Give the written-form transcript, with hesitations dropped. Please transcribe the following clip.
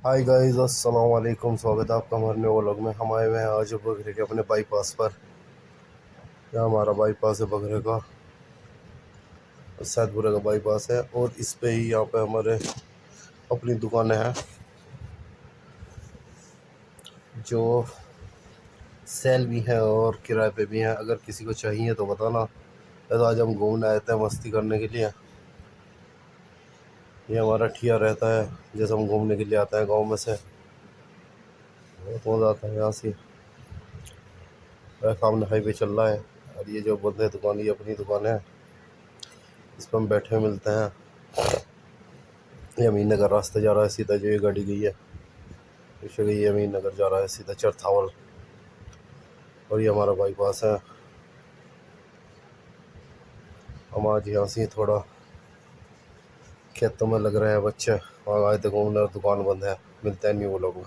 Hi guys, अस्सलाम वालेकुम। स्वागत है आपका हमारे नए व्लॉग में। हम आए हुए हैं आज बगरे के अपने बाईपास पर। यह हमारा बाईपास है बगरे का, सैदपुरा का बाईपास है। और इस पे ही यहाँ पे हमारे अपनी दुकानें हैं जो सेल भी हैं और किराए पे भी हैं। अगर किसी को चाहिए तो बताना। तो आज हम घूमने आए थे मस्ती करने के लिए। ये हमारा ठिया रहता है जैसे हम घूमने के लिए आते हैं गाँव में से। बहुत मज़ा आता है यहाँ से। सामने हाईवे चल रहा है और ये जो बंद है दुकान, ये अपनी दुकान है। इस पर हम बैठे मिलते हैं। ये अमीन नगर रास्ते जा रहा है सीधा, जो ये गाड़ी गई है पीछे गई, ये अमीन नगर जा रहा है सीधा चरथावल। और ये हमारा बाईपास है। हम आज यहाँ से थोड़ा खेतों में लग रहे हैं बच्चे, वहाँ आए थे घूमने और दुकान बंद है। मिलते हैं न्यू लोग में।